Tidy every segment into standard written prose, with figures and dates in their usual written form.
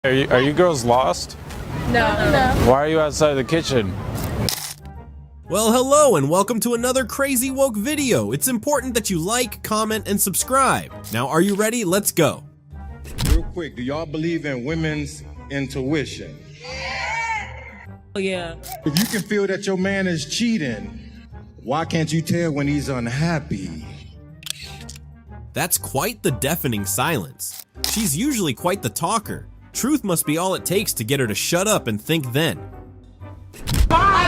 Are you girls lost? No. Why are you outside the kitchen? Well, hello and welcome to another Crazy Woke video. It's important that you like, comment, and subscribe. Now, are you ready? Let's go. Real quick, do y'all believe in women's intuition? Oh, yeah. If you can feel that your man is cheating, why can't you tell when he's unhappy? That's quite the deafening silence. She's usually quite the talker. Truth must be all it takes to get her to shut up and think then. Bye!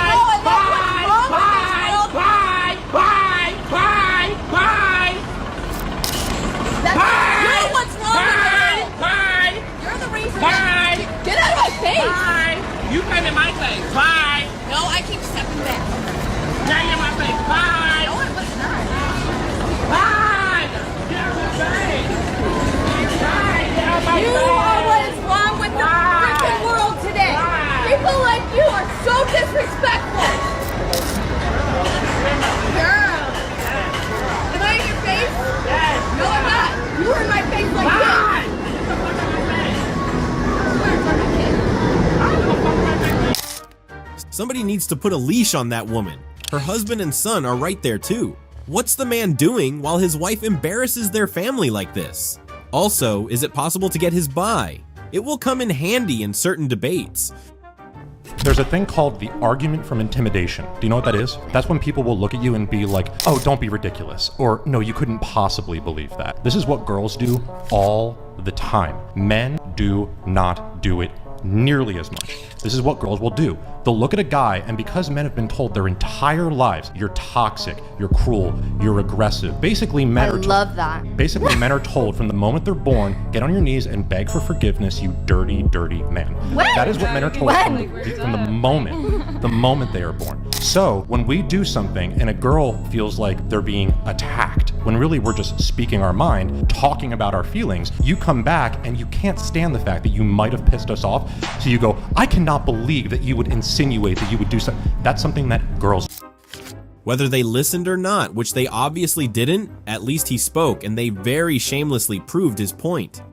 What's wrong with you? You're the reason. Get out of my face! You came in my face. Bye. No, I keep stepping back. Now you're in my face. Bye. No, I was not. Bye. Get out of my face. Bye. Get out of my face. You are what is wrong with the freaking world today. People like you are so disrespectful. Girl. Am I in your face? Yes. No, I'm not. You were in my face like this. Somebody needs to put a leash on that woman. Her husband and son are right there too. What's the man doing while his wife embarrasses their family like this? Also, is it possible to get his bye? It will come in handy in certain debates. There's a thing called the argument from intimidation. Do you know what that is? That's when people will look at you and be like, oh, don't be ridiculous. Or, no, you couldn't possibly believe that. This is what girls do all the time. Men do not do it nearly as much. This is what girls will do. They'll look at a guy, and because men have been told their entire lives, you're toxic, you're cruel, you're aggressive. Basically, men are told from the moment they're born, get on your knees and beg for forgiveness, you dirty, dirty man. That is what men are told from the moment they are born. So when we do something and a girl feels like they're being attacked, when really we're just speaking our mind, talking about our feelings, you come back and you can't stand the fact that you might have pissed us off. So you go, I cannot believe that you would insinuate that you would do something. That's something that girls do. Whether they listened or not, which they obviously didn't, at least he spoke and they very shamelessly proved his point.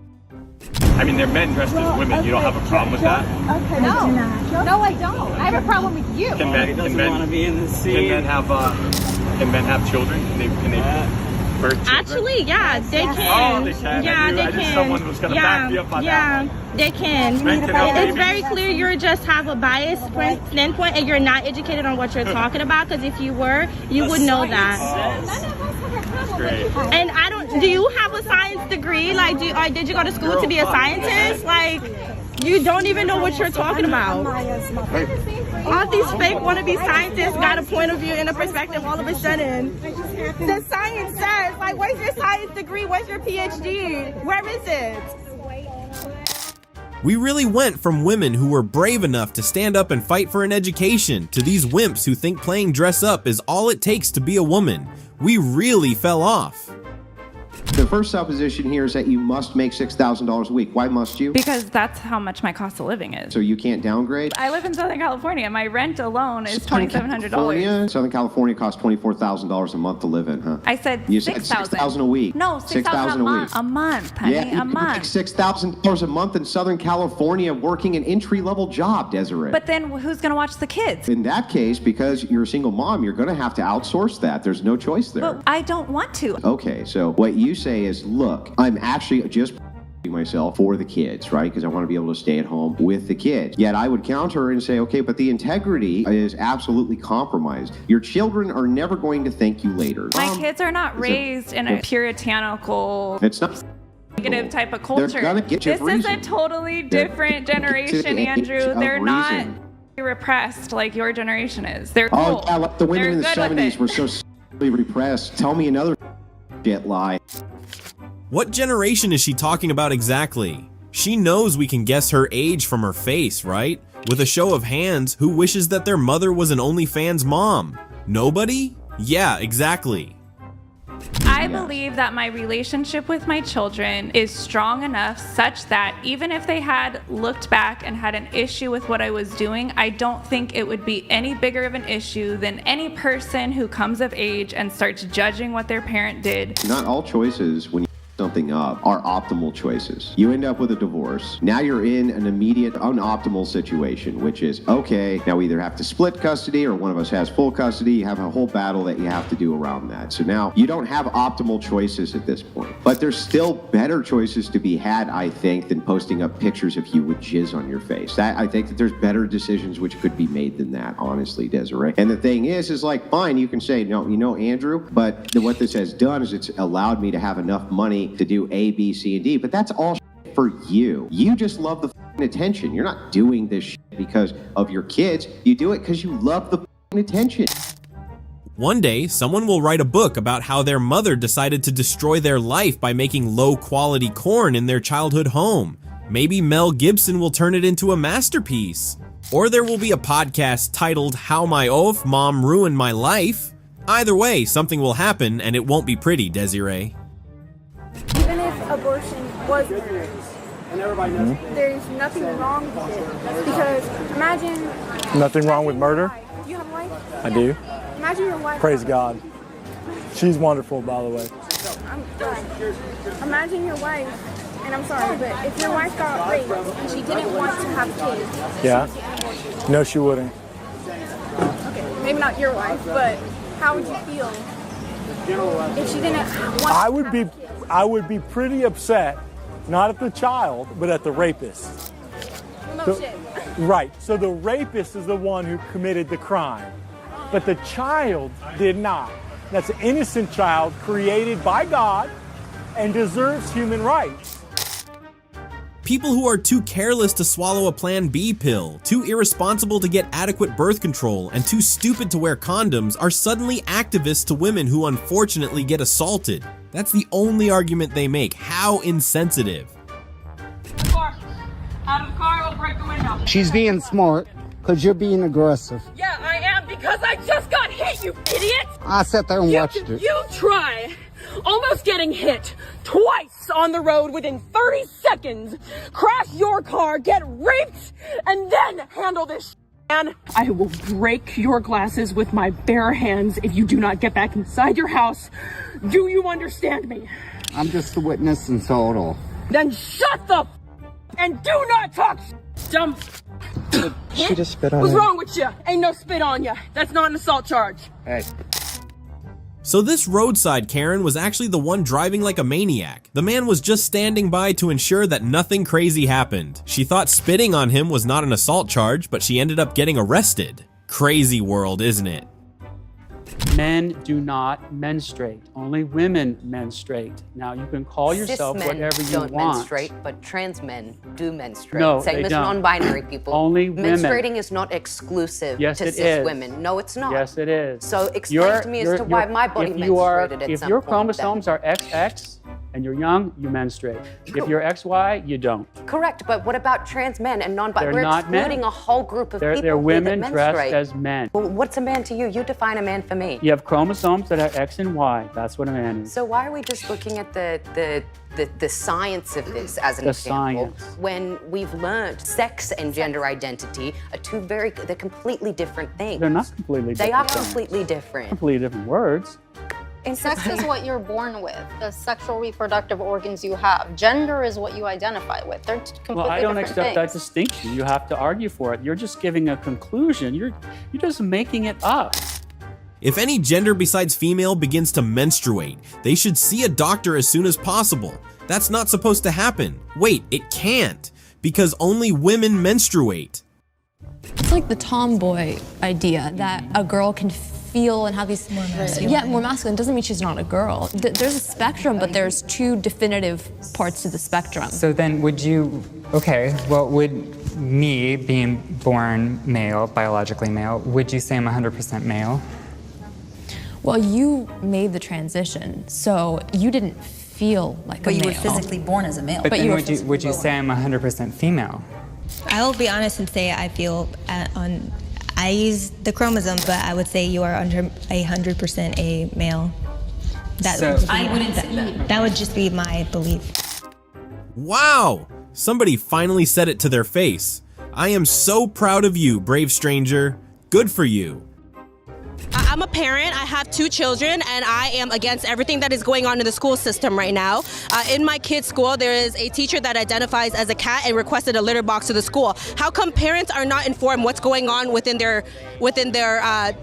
I mean, they're men dressed as women. You don't have a problem with that? Okay, no, I don't. I have a problem with you. Can men have children? Can they birth children? Actually, yeah, they can. Oh, they can. Yeah, they I can. Someone was going to back me up on that. They can. It's very clear you just have a biased standpoint and you're not educated on what you're talking about, because if you were, you would know that. Great. And I don't, do you have a science degree? Like, did you go to school to be a scientist? Like, you don't even know what you're talking about. All these fake wannabe scientists got a point of view and a perspective all of a sudden. The science says, like, where's your science degree? Where's your PhD? Where is it? We really went from women who were brave enough to stand up and fight for an education to these wimps who think playing dress up is all it takes to be a woman. We really fell off. The first supposition here is that you must make $6,000 a week. Why must you? Because that's how much my cost of living is. So you can't downgrade? I live in Southern California. My rent alone is $2,700. Southern California costs $24,000 a month to live in, huh? I said you said $6,000 $6,000 a week. No, $6,000 a week. A month, honey, yeah, a month. Make $6,000 a month in Southern California working an entry-level job, Desiree. But then who's going to watch the kids? In that case, because you're a single mom, you're going to have to outsource that. There's no choice there. But I don't want to. Okay, so what you say is, look, I'm actually just myself for the kids, right? Because I want to be able to stay at home with the kids. Yet I would counter and say, okay, but the integrity is absolutely compromised. Your children are never going to thank you later. My kids are not raised in a puritanical, it's not negative type of culture. They're gonna get you this is a totally different generation, Andrew. They're not repressed like your generation is. They're cool. Oh, yeah, like the women They're in the 70s were so repressed. Tell me another shit lie. What generation is she talking about exactly? She knows we can guess her age from her face, right? With a show of hands, who wishes that their mother was an OnlyFans mom? Nobody? Yeah, exactly. I believe that my relationship with my children is strong enough such that even if they had looked back and had an issue with what I was doing, I don't think it would be any bigger of an issue than any person who comes of age and starts judging what their parent did. Not all choices when something up are optimal choices. You end up with a divorce. Now you're in an immediate unoptimal situation, which is, okay, now we either have to split custody or one of us has full custody. You have a whole battle that you have to do around that. So now you don't have optimal choices at this point. But there's still better choices to be had, I think, than posting up pictures of you with jizz on your face. I think that there's better decisions which could be made than that, honestly, Desiree. And the thing is like, fine, you can say, no, you know, Andrew, but what this has done is it's allowed me to have enough money to do A, B, C, and D, but that's all for you. You just love the attention. You're not doing this because of your kids. You do it because you love the attention. One day, someone will write a book about how their mother decided to destroy their life by making low-quality corn in their childhood home. Maybe Mel Gibson will turn it into a masterpiece. Or there will be a podcast titled How My Oaf Mom Ruined My Life. Either way, something will happen and it won't be pretty, Desiree. Even if abortion was legal, there's nothing wrong with it. Because imagine... Nothing wrong with murder? Do you have a wife? I do. Imagine your wife... Praise God. She's wonderful, by the way. I'm done. Imagine your wife, and I'm sorry, but if your wife got raped and she didn't want to have kids... Yeah? No, she wouldn't. Okay, maybe not your wife, but how would you feel if she didn't want to have kids? I would be pretty upset, not at the child, but at the rapist. Well, no shit. Right. So the rapist is the one who committed the crime, but the child did not. That's an innocent child created by God and deserves human rights. People who are too careless to swallow a Plan B pill, too irresponsible to get adequate birth control, and too stupid to wear condoms are suddenly activists to women who unfortunately get assaulted. That's the only argument they make. How insensitive. Out of the car, I'll break the window. She's being smart because you're being aggressive. Yeah, I am because I just got hit, you idiot! I sat there and watched it. You try almost getting hit twice on the road within 30 seconds, crash your car, get raped, and then handle this and I will break your glasses with my bare hands if you do not get back inside your house. Do you understand me? I'm just a witness and so it'll. Then shut the and do not talk dumb. She just spit on What's me. wrong with you? Ain't no spit on you. That's not an assault charge. Hey. So this roadside Karen was actually the one driving like a maniac. The man was just standing by to ensure that nothing crazy happened. She thought spitting on him was not an assault charge, but she ended up getting arrested. Crazy world, isn't it? Men do not menstruate. Only women menstruate. Now, you can call yourself whatever you want. Cis men don't menstruate, but trans men do menstruate. No, Same they as don't. non-binary people. Only women. Menstruating is not exclusive Yes, to it cis is. women. No, it's not. Yes, it is. So explain to me as to why my body if you are, menstruated at if some your point chromosomes are XX and you're young, you menstruate. If you're XY, you don't. Correct, but what about trans men and non-binary? They're We're not men. excluding a whole group of people They're here women that dressed menstruate. as men. Well, what's a man to you? You define a man for me. You have chromosomes that are X and Y. That's what a man is. So why are we just looking at the science of this as an The example science. when we've learned sex and gender identity are they're completely different things. They're not completely different. They are things. completely different. Completely different words. And sex is what you're born with, the sexual reproductive organs you have. Gender is what you identify with. They're completely Well, I don't different accept that things. distinction. You have to argue for it. You're just giving a conclusion. You're just making it up. If any gender besides female begins to menstruate, they should see a doctor as soon as possible. That's not supposed to happen. Wait, it can't, because only women menstruate. It's like the tomboy idea that a girl can feel and have these more masculine doesn't mean she's not a girl. There's a spectrum, but there's two definitive parts to the spectrum. So then would me being born male, biologically male, would you say I'm 100% male? Well, you made the transition, so you didn't feel like a male. But you were physically born as a male. But then would you say I'm 100% female? I will be honest and say I feel I use the chromosome, but I would say you are 100% a male. I wouldn't say that. That would just be my belief. Wow! Somebody finally said it to their face. I am so proud of you, brave stranger. Good for you. I'm a parent. I have 2 children, and I am against everything that is going on in the school system right now. In my kid's school, there is a teacher that identifies as a cat and requested a litter box to the school. How come parents are not informed what's going on within their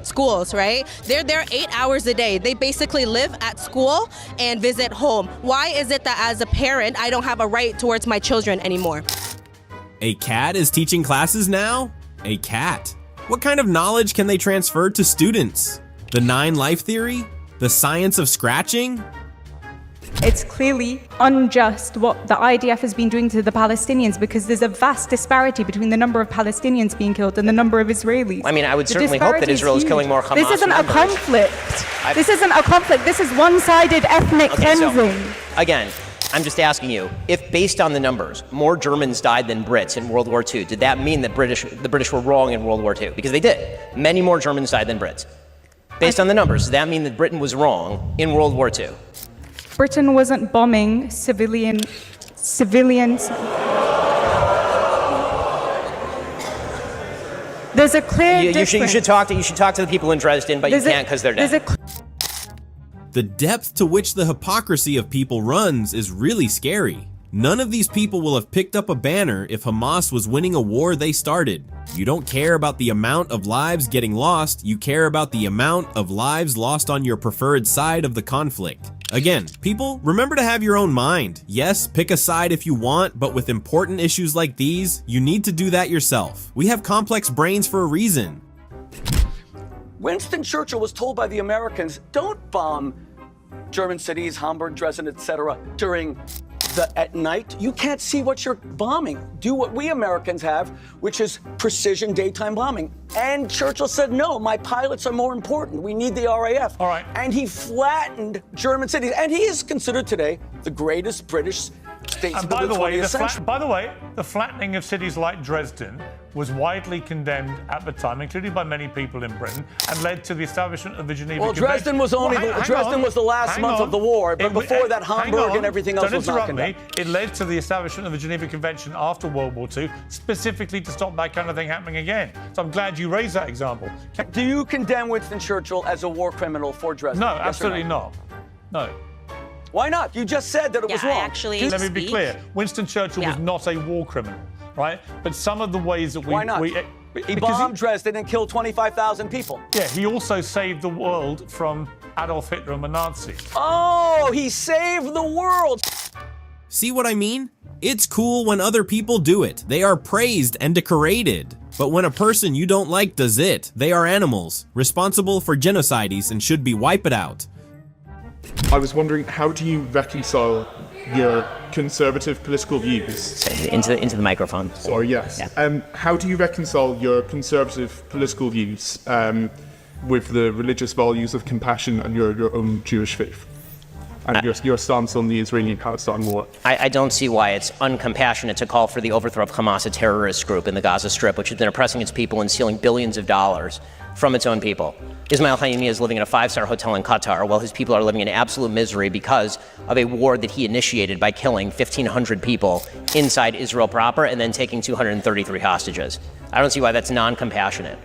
schools, right? They're there 8 hours a day. They basically live at school and visit home. Why is it that as a parent, I don't have a right towards my children anymore? A cat is teaching classes now? A cat. What kind of knowledge can they transfer to students? The 9 life theory? The science of scratching? It's clearly unjust what the IDF has been doing to the Palestinians because there's a vast disparity between the number of Palestinians being killed and the number of Israelis. I mean, I would certainly hope that Israel is killing more Hamas This isn't a conflict. This isn't a conflict. This is one-sided ethnic cleansing. So, again, I'm just asking you, if based on the numbers, more Germans died than Brits in World War II, did that mean that the British were wrong in World War II? Because they did. Many more Germans died than Brits. Based on the numbers, does that mean that Britain was wrong in World War II? Britain wasn't bombing civilians. There's a clear difference. You should talk to the people in Dresden, but you can't because they're dead. The depth to which the hypocrisy of people runs is really scary. None of these people will have picked up a banner if Hamas was winning a war they started. You don't care about the amount of lives getting lost, you care about the amount of lives lost on your preferred side of the conflict. Again, people, remember to have your own mind. Yes, pick a side if you want, but with important issues like these, you need to do that yourself. We have complex brains for a reason. Winston Churchill was told by the Americans, don't bomb German cities, Hamburg, Dresden, etc. at night. You can't see what you're bombing. Do what we Americans have, which is precision daytime bombing. And Churchill said, no, my pilots are more important. We need the RAF. All right. And he flattened German cities. And he is considered today the greatest British statesman of the 20th century. By the way, the flattening of cities like Dresden was widely condemned at the time, including by many people in Britain, and led to the establishment of the Geneva Convention. Dresden was Dresden was the last month of the war, but before that, Hamburg and everything else was not condemned. It led to the establishment of the Geneva Convention after World War II, specifically to stop that kind of thing happening again. So I'm glad you raised that example. Do you condemn Winston Churchill as a war criminal for Dresden? No, absolutely not. No. Why not? You just said that it was wrong. Let me be clear. Winston Churchill was not a war criminal, right? But some of the ways that Why not? He bombed Dresden and killed 25,000 people. Yeah, he also saved the world from Adolf Hitler and the Nazis. Oh, he saved the world. See what I mean? It's cool when other people do it. They are praised and decorated. But when a person you don't like does it, they are animals, responsible for genocides and should be wiped out. I was wondering, how do you reconcile your conservative political views? Into the microphone. Sorry, yes. Yeah. How do you reconcile your conservative political views with the religious values of compassion and your own Jewish faith? And your stance on the Israeli-Palestine war? I don't see why it's uncompassionate to call for the overthrow of Hamas, a terrorist group in the Gaza Strip, which has been oppressing its people and stealing billions of dollars from its own people. Ismail Haniyeh is living in a 5-star hotel in Qatar while his people are living in absolute misery because of a war that he initiated by killing 1,500 people inside Israel proper and then taking 233 hostages. I don't see why that's non-compassionate.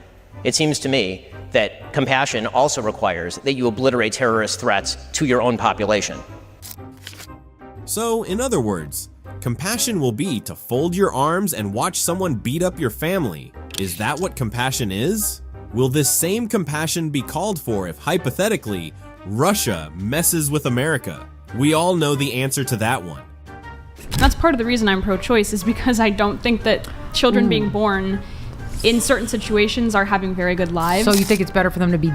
It seems to me that compassion also requires that you obliterate terrorist threats to your own population. So, in other words, compassion will be to fold your arms and watch someone beat up your family. Is that what compassion is? Will this same compassion be called for if, hypothetically, Russia messes with America? We all know the answer to that one. That's part of the reason I'm pro-choice, is because I don't think that children being born in certain situations are having very good lives. So you think it's better for them to be...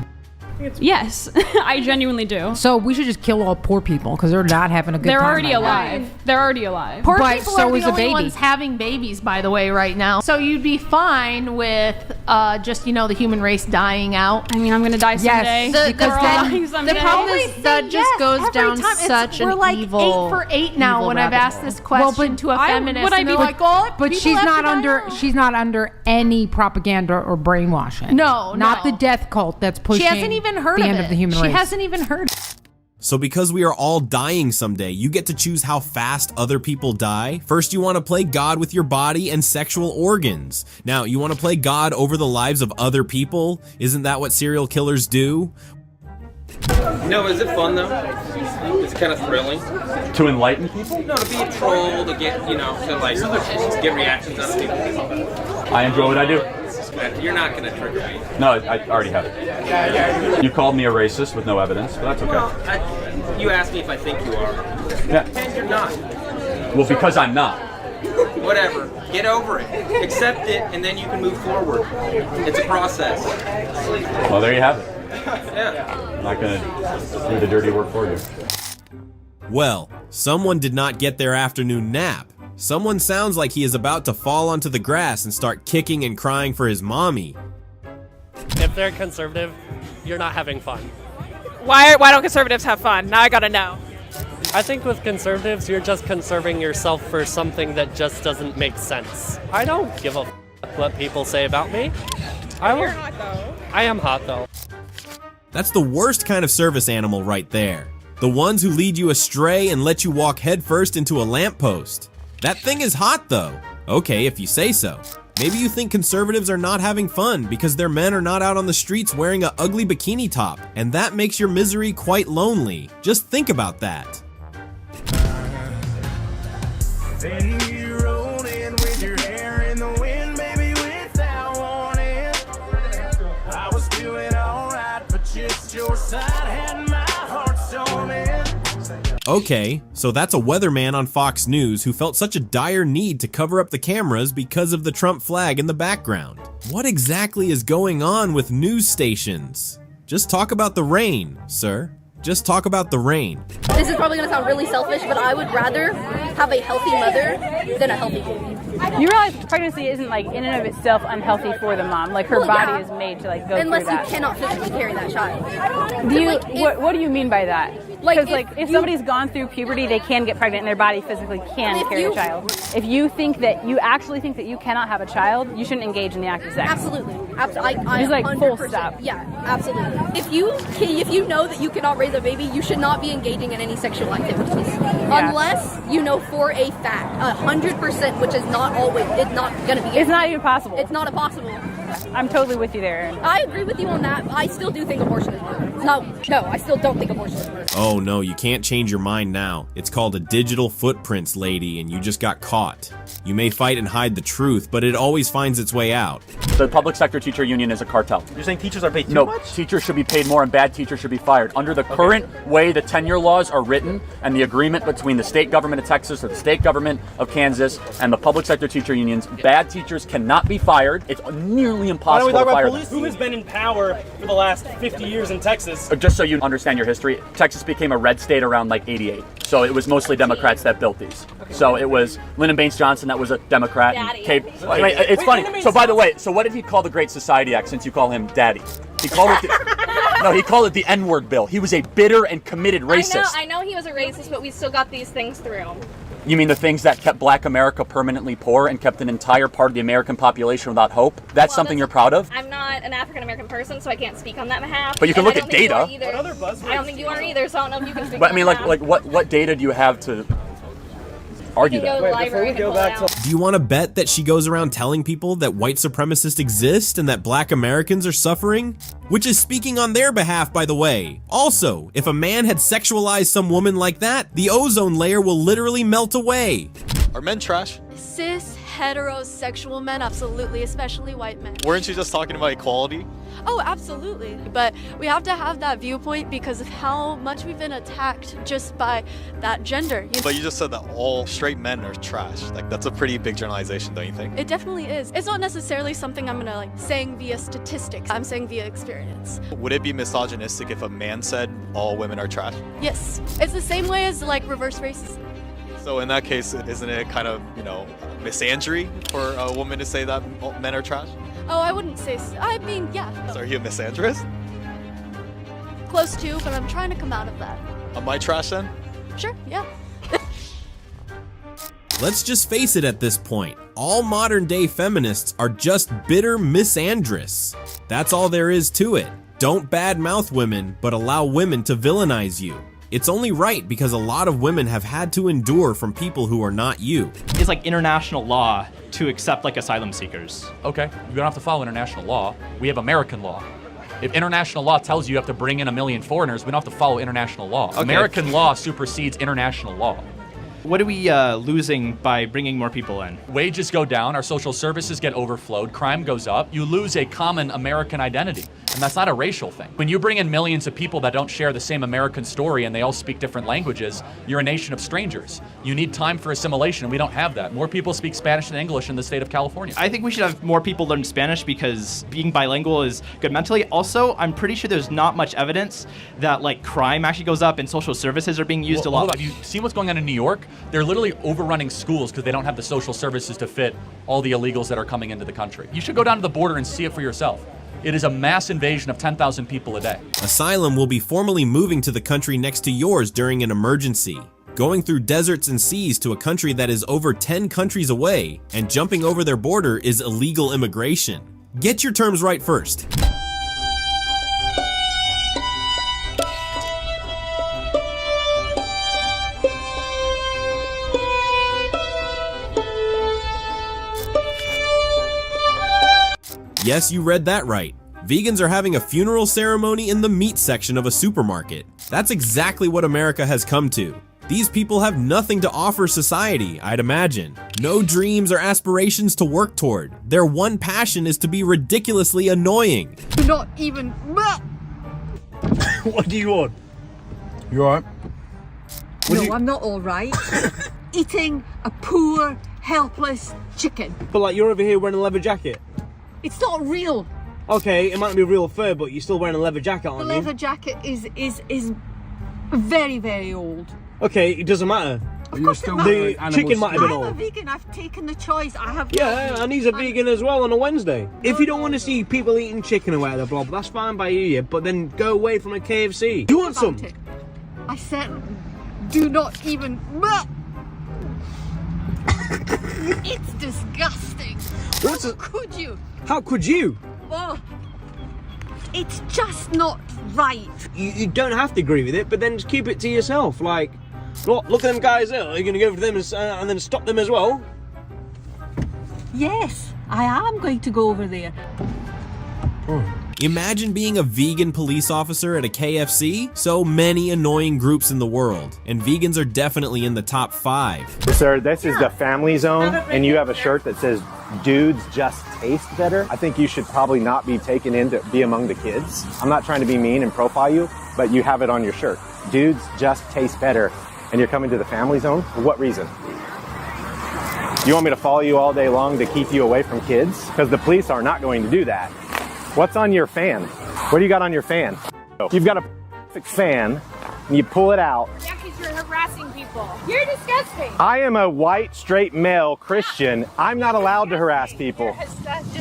Yes, I genuinely do. So we should just kill all poor people because they're not having a good time. They're already alive. They're already alive. Poor people are the only ones having babies, by the way, right now. So you'd be fine with just, the human race dying out. I mean, I'm going to die someday. Yes, because then the problem is that just goes down such an evil... We're like 8 for 8 now when I've asked this question to a feminist. And they're like, but she's not under any propaganda or brainwashing. No, not the death cult that's pushing. She hasn't even heard the of end it. Of the human race. She hasn't even heard of it. So because we are all dying someday, you get to choose how fast other people die? First, you want to play God with your body and sexual organs. Now, you want to play God over the lives of other people? Isn't that what serial killers do? No, is it fun though? It's kind of thrilling. To enlighten people? No, to be a troll, to get, to like, get reactions out of people. I enjoy what I do. You're not going to trigger me. No, I already have it. You called me a racist with no evidence, but that's okay. Well, you asked me if I think you are. Yeah. And you're not. Well, because I'm not. Whatever. Get over it. Accept it, and then you can move forward. It's a process. Well, there you have it. Yeah. I'm not going to do the dirty work for you. Well, someone did not get their afternoon nap. Someone sounds like he is about to fall onto the grass and start kicking and crying for his mommy. If they're conservative, you're not having fun. Why don't conservatives have fun? Now I gotta know. I think with conservatives, you're just conserving yourself for something that just doesn't make sense. I don't give a f what people say about me. You're hot though. I am hot though. That's the worst kind of service animal right there. The ones who lead you astray and let you walk headfirst into a lamppost. That thing is hot though. Okay, if you say so. Maybe you think conservatives are not having fun because their men are not out on the streets wearing an ugly bikini top, and that makes your misery quite lonely. Just think about that. Then you rolled in with your hair in the wind, baby, without warning. I was doing alright, but just your side had my heart storming. Okay, so that's a weatherman on Fox News who felt such a dire need to cover up the cameras because of the Trump flag in the background. What exactly is going on with news stations? Just talk about the rain, sir. Just talk about the rain. This is probably going to sound really selfish, but I would rather have a healthy mother than a healthy baby. You realize pregnancy isn't like in and of itself unhealthy for the mom. Like her body is made to like go unless through that. You cannot physically carry that child. What do you mean by that? Because if somebody's gone through puberty, they can get pregnant and their body physically can carry a child. If you think that you actually think that you cannot have a child, you shouldn't engage in the act of sex. Absolutely. Just like 100%. Full stop. Yeah, absolutely. If you know that you cannot raise a baby, you should not be engaging in any sexual activities. Yeah. Unless you know for a fact, 100%, which is not always, it's not going to be. It's not even possible. It's not impossible. I'm totally with you there. I agree with you on that. I still do think abortion is murder. No, I still don't think abortion is murder. Oh no, you can't change your mind now. It's called a digital footprints, lady, and you just got caught. You may fight and hide the truth, but it always finds its way out. The public sector teacher union is a cartel. You're saying teachers are paid too no, much? No, teachers should be paid more and bad teachers should be fired. Under the current way the tenure laws are written and the agreement between the state government of Texas or the state government of Kansas and the public sector teacher unions, bad teachers cannot be fired. It's nearly impossible to fire them. Who has been in power for the last 50 years in Texas? Just so you understand your history, Texas became a red state around like 88. So it was mostly Democrats that built these. So it was Lyndon Baines Johnson that was a Democrat. It's funny. So by the way, so what did he call the Great Society Act since you call him daddy? He called it he called it the N-word bill. He was a bitter and committed racist. I know he was a racist, but we still got these things through. You mean the things that kept Black America permanently poor and kept an entire part of the American population without hope? That's something you're proud of? I'm not an African-American person, so I can't speak on that behalf. But you can look at data. I don't think you are either, so I don't know if you can speak But on I mean, that. what data do you have to argue that? Do you want to bet that she goes around telling people that white supremacists exist and that black Americans are suffering? Which is speaking on their behalf, by the way. Also, if a man had sexualized some woman like that, the ozone layer will literally melt away. Are men trash? Cis, heterosexual men, absolutely, especially white men. Weren't you just talking about equality? Oh, absolutely. But we have to have that viewpoint because of how much we've been attacked just by that gender. But you just said that all straight men are trash. Like, that's a pretty big generalization, don't you think? It definitely is. It's not necessarily something I'm gonna saying via statistics. I'm saying via experience. Would it be misogynistic if a man said all women are trash? Yes. It's the same way as reverse racism. So in that case, isn't it kind of, misandry for a woman to say that men are trash? Oh, I wouldn't say so. I mean, yeah. So are you a misandrist? Close to, but I'm trying to come out of that. Am I trash then? Sure, yeah. Let's just face it at this point. All modern day feminists are just bitter misandrists. That's all there is to it. Don't badmouth women, but allow women to villainize you. It's only right because a lot of women have had to endure from people who are not you. It's like international law to accept like asylum seekers. Okay, you don't have to follow international law. We have American law. If international law tells you have to bring in 1 million foreigners, we don't have to follow international law. Okay. American law supersedes international law. What are we losing by bringing more people in? Wages go down, our social services get overflowed, crime goes up, you lose a common American identity. And that's not a racial thing. When you bring in millions of people that don't share the same American story and they all speak different languages, you're a nation of strangers. You need time for assimilation, and we don't have that. More people speak Spanish than English in the state of California. I think we should have more people learn Spanish because being bilingual is good mentally. Also, I'm pretty sure there's not much evidence that like crime actually goes up and social services are being used a lot. Hold on. Have you seen what's going on in New York? They're literally overrunning schools because they don't have the social services to fit all the illegals that are coming into the country. You should go down to the border and see it for yourself. It is a mass invasion of 10,000 people a day. Asylum will be formally moving to the country next to yours during an emergency, going through deserts and seas to a country that is over 10 countries away, and jumping over their border is illegal immigration. Get your terms right first. Yes, you read that right. Vegans are having a funeral ceremony in the meat section of a supermarket. That's exactly what America has come to. These people have nothing to offer society, I'd imagine. No dreams or aspirations to work toward. Their one passion is to be ridiculously annoying. Not even. What do you want? You alright? No, I'm not alright. Eating a poor, helpless chicken. But like you're over here wearing a leather jacket. It's not real. Okay, it might not be real fur, but you're still wearing a leather jacket, aren't you? The leather jacket is very, very old. Okay, it doesn't matter. Of course it The matters. chicken might have been I'm a old. vegan. I've taken the choice. I have. Yeah, and he's a vegan as well on a Wednesday. If you don't want to see people eating chicken or whatever, blah, that's fine by you, yeah, but then go away from a KFC. You want some? I said, do not even. It's disgusting. How could you? How could you? Oh, it's just not right. You don't have to agree with it, but then just keep it to yourself. Like, look at them guys there. Are you going to go for them and then stop them as well? Yes, I am going to go over there. Imagine being a vegan police officer at a KFC. So many annoying groups in the world, and vegans are definitely in the top 5. Sir, this is the family zone, and you have a shirt that says, "Dudes just taste better." I think you should probably not be taken in to be among the kids. I'm not trying to be mean and profile you, but you have it on your shirt. Dudes just taste better, and you're coming to the family zone? For what reason? You want me to follow you all day long to keep you away from kids? Because the police are not going to do that. What's on your fan? What do you got on your fan? You've got a perfect fan, and you pull it out. Yeah, because you're harassing people. You're disgusting. I am a white, straight male Christian. I'm not allowed to harass people.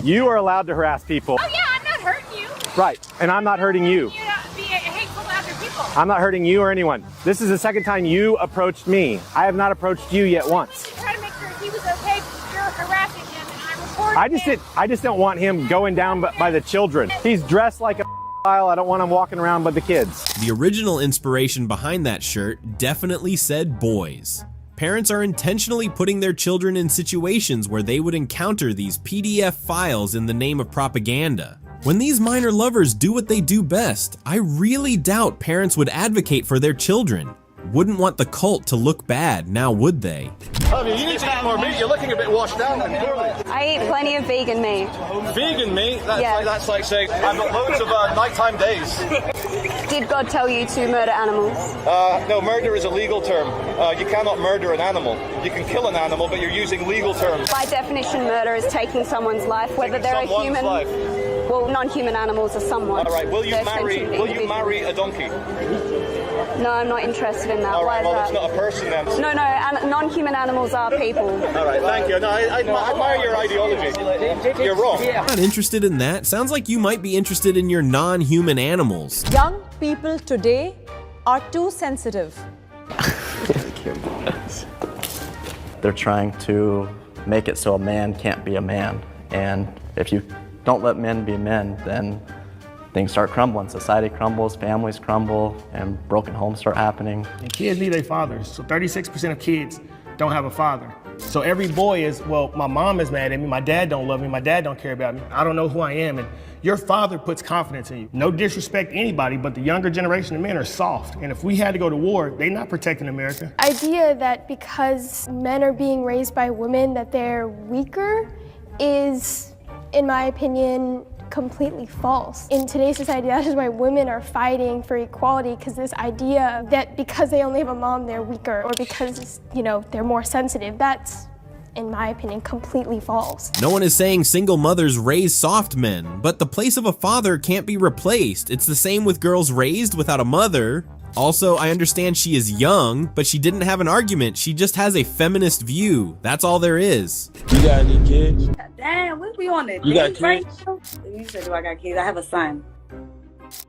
You are allowed to harass people. Oh yeah, I'm not hurting you. Right, and I'm not hurting you. You be hateful to other people. I'm not hurting you or anyone. This is the second time you approached me. I have not approached you yet once. Try to make sure he was okay. You're harassing him, and I reported I just don't want him going down by the children. He's dressed like a I don't want him walking around with the kids. The original inspiration behind that shirt definitely said boys. Parents are intentionally putting their children in situations where they would encounter these PDF files in the name of propaganda. When these minor lovers do what they do best, I really doubt parents would advocate for their children. Wouldn't want the cult to look bad, now would they? You need to eat more meat. You're looking a bit washed out and poorly. I eat plenty of vegan meat. Vegan meat? That's like saying I've got loads of nighttime days. Did God tell you to murder animals? No, murder is a legal term. You cannot murder an animal. You can kill an animal, but you're using legal terms. By definition, murder is taking someone's life, whether they're a human. Life. Well, non-human animals are someone. All right. Will you marry a donkey? No, I'm not interested in that. All right. Why Well, is it's that? not a person then. No, non-human animals are people. All right. Thank you. No, I admire your ideology. You're wrong. Not interested in that? Sounds like you might be interested in your non-human animals. Young people today are too sensitive. They're trying to make it so a man can't be a man. And if you don't let men be men, then things start crumbling. Society crumbles, families crumble, and broken homes start happening. And kids need their fathers. So 36% of kids don't have a father. So every boy is, well, my mom is mad at me, my dad don't love me, my dad don't care about me, I don't know who I am. And your father puts confidence in you. No disrespect to anybody, but the younger generation of men are soft. And if we had to go to war, they're not protecting America. Idea that because men are being raised by women that they're weaker is, in my opinion, completely false. In today's society, that is why women are fighting for equality, because this idea that because they only have a mom, they're weaker, or because, they're more sensitive, that's, in my opinion, completely false. No one is saying single mothers raise soft men, but the place of a father can't be replaced. It's the same with girls raised without a mother. Also, I understand she is young, but she didn't have an argument. She just has a feminist view. That's all there is. You got any kids? Damn, we on it. You got kids? You said, do I got kids? I have a son.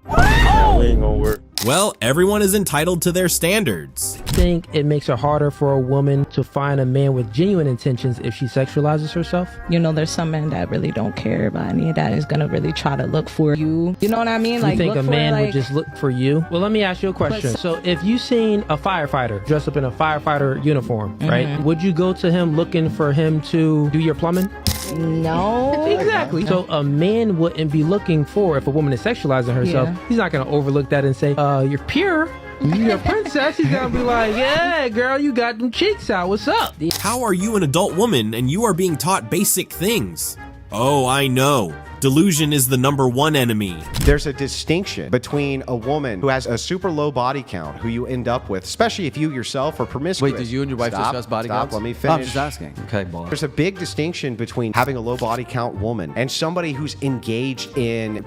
Oh! We ain't gonna work. Well, everyone is entitled to their standards. I think it makes it harder for a woman to find a man with genuine intentions if she sexualizes herself. There's some men that really don't care about any of that, is gonna really try to look for you. You know what I mean? You think a man would just look for you? Well, let me ask you a question. So if you seen a firefighter dressed up in a firefighter uniform, right? Would you go to him looking for him to do your plumbing? No. Exactly. So a man wouldn't be looking for, if a woman is sexualizing herself, he's not going to overlook that and say, you're pure. You're a princess. He's going to be like, yeah, girl, you got them cheeks out. What's up? How are you an adult woman and you are being taught basic things? Oh, I know. Delusion is the #1 enemy. There's a distinction between a woman who has a super low body count, who you end up with, especially if you yourself are promiscuous. Wait, did you and your wife discuss body counts? Let me finish. I'm just asking. Okay, boss. There's a big distinction between having a low body count woman and somebody who's engaged in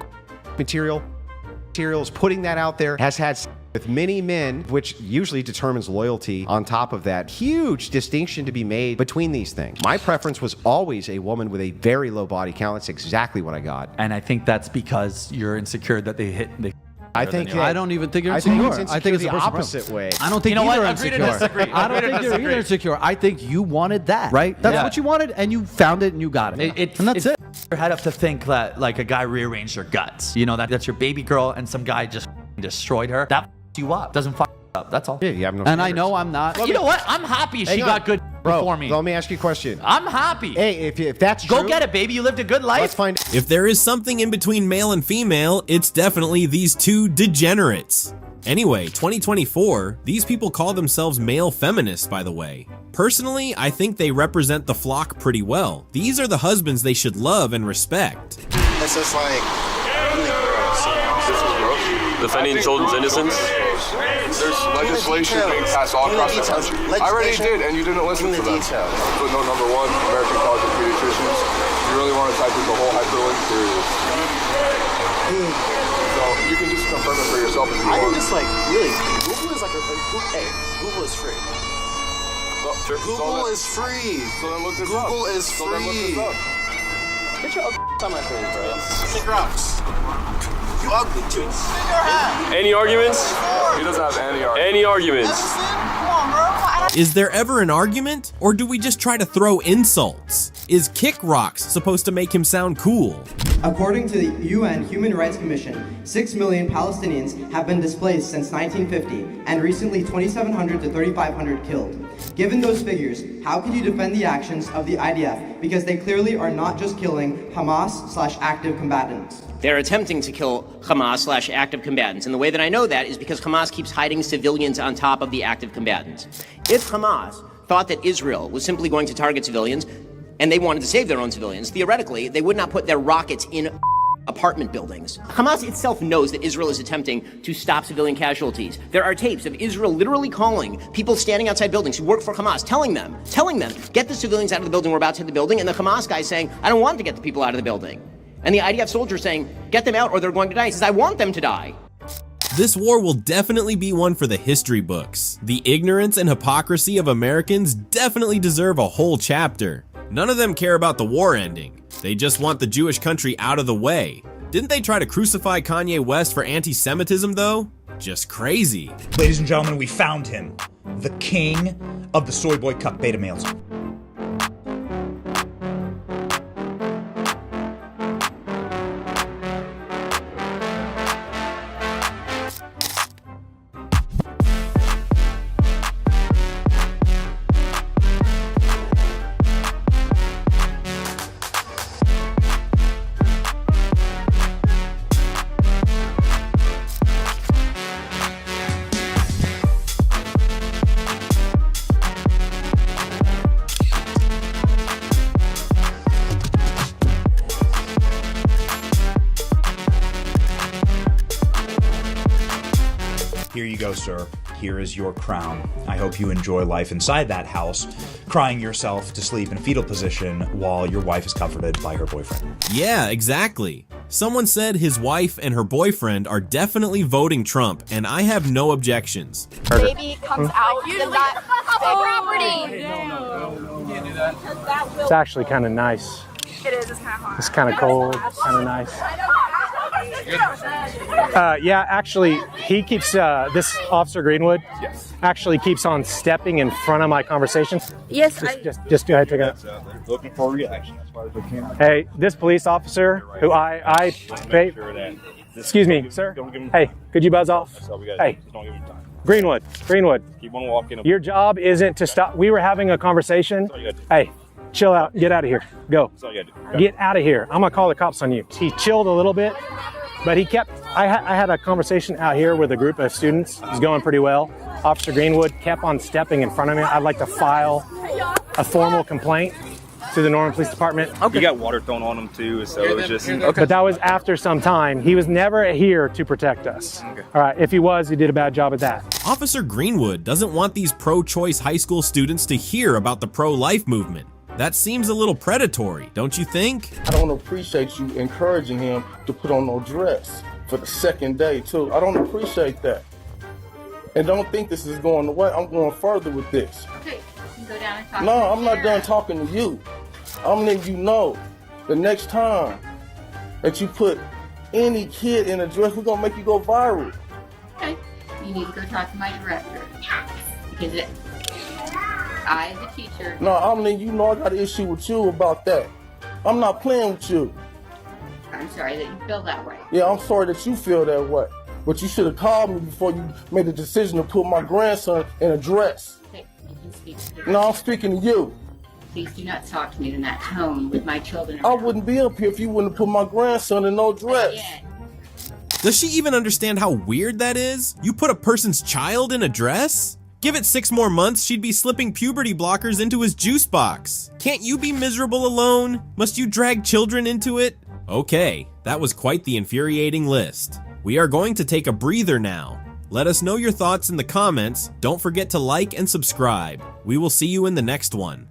materials, putting that out there, has had with many men, which usually determines loyalty. On top of that, huge distinction to be made between these things. My preference was always a woman with a very low body count. That's exactly what I got. And I think that's because you're insecure that they hit. I think I don't even think you're insecure. I think it's the opposite way. I don't think you're insecure. I don't think you're either insecure. I think you wanted that, right? That's what you wanted, and you found it, and you got it. And that's it. Your head up to think that like a guy rearranged her guts. That's your baby girl, and some guy just destroyed her. That you up. Doesn't fuck up. That's all. Yeah, you have no and standards. I know I'm not. You know what? I'm happy she got good before me. Let me ask you a question. I'm happy. Hey, if that's true, go get it, baby. You lived a good life. Let's find. If there is something in between male and female, it's definitely these two degenerates. Anyway, 2024, these people call themselves male feminists, by the way. Personally, I think they represent the flock pretty well. These are the husbands they should love and respect. It's just like, really gross. This is gross. Defending children's innocence. There's legislation being passed all across the country. I already did, and you didn't listen to them. Footnote #1, American College of Pediatricians. You really want to type in the whole hyperlink, here it is. So you can just confirm it for yourself if you want. I can just really, Google is like Google is free. Google is free. So then look this up. Google is free. So then look this up. Get your on my face, bro. Kick rocks. You ugly too. Any arguments? He doesn't have any arguments. Any arguments? Come on, bro. Is there ever an argument, or do we just try to throw insults? Is kick rocks supposed to make him sound cool? According to the UN Human Rights Commission, 6 million Palestinians have been displaced since 1950, and recently 2,700 to 3,500 killed. Given those figures, how can you defend the actions of the IDF? Because they clearly are not just killing Hamas/active combatants. They're attempting to kill Hamas/active combatants. And the way that I know that is because Hamas keeps hiding civilians on top of the active combatants. If Hamas thought that Israel was simply going to target civilians, and they wanted to save their own civilians, theoretically, they would not put their rockets in apartment buildings. Hamas itself knows that Israel is attempting to stop civilian casualties. There are tapes of Israel literally calling people standing outside buildings who work for Hamas, telling them, get the civilians out of the building, we're about to hit the building, and the Hamas guy saying, I don't want to get the people out of the building. And the IDF soldiers saying, get them out or they're going to die. He says, I want them to die. This war will definitely be one for the history books. The ignorance and hypocrisy of Americans definitely deserve a whole chapter. None of them care about the war ending. They just want the Jewish country out of the way. Didn't they try to crucify Kanye West for anti-Semitism though? Just crazy. Ladies and gentlemen, we found him. The king of the soy boy cuck beta males. here you go, sir. Here is your crown. I hope you enjoy life inside that house, crying yourself to sleep in a fetal position while your wife is comforted by her boyfriend. Yeah, exactly. Someone said his wife and her boyfriend are definitely voting Trump, and I have no objections. Baby comes out, then that property. It's actually kind of nice. It is. It's kind of hot. It's kind of cold. Kind of nice. Yeah, actually, he keeps, this Officer Greenwood actually keeps on stepping in front of my conversation. Yes, just go ahead, take it. Looking for a reaction as far as we can. Hey, this police officer who I pay, excuse me, sir. Hey, could you buzz off? Hey, Greenwood. Keep on walking. Your job isn't to stop. We were having a conversation. Hey, chill out. Get out of here. Go. Get out of here. I'm gonna call the cops on you. He chilled a little bit, but he kept. I had a conversation out here with a group of students. It was going pretty well. Officer Greenwood kept on stepping in front of me. I'd like to file a formal complaint to the Norman Police Department. You got water thrown on him too, so it was just. But that was after some time. He was never here to protect us. All right, if he was, he did a bad job at that. Officer Greenwood doesn't want these pro-choice high school students to hear about the pro-life movement. That seems a little predatory, don't you think? I don't appreciate you encouraging him to put on no dress for the second day too. I don't appreciate that. And don't think this is going away. I'm going further with this. Okay, you can go down and talk. No, I'm not done talking to you. I'm letting you know the next time that you put any kid in a dress, we're gonna make you go viral. Okay, you need to go talk to my director because I, as a teacher. No, I'm letting you know I got an issue with you about that. I'm not playing with you. I'm sorry that you feel that way. Yeah, I'm sorry that you feel that way. But you should have called me before you made the decision to put my grandson in a dress. Okay, you can speak to No, I'm speaking to you. Please do not talk to me in that tone with my children. I wouldn't be up here if you wouldn't have put my grandson in no dress. Does she even understand how weird that is? You put a person's child in a dress? Give it 6 more months, she'd be slipping puberty blockers into his juice box. Can't you be miserable alone? Must you drag children into it? Okay, that was quite the infuriating list. We are going to take a breather now. Let us know your thoughts in the comments. Don't forget to like and subscribe. We will see you in the next one.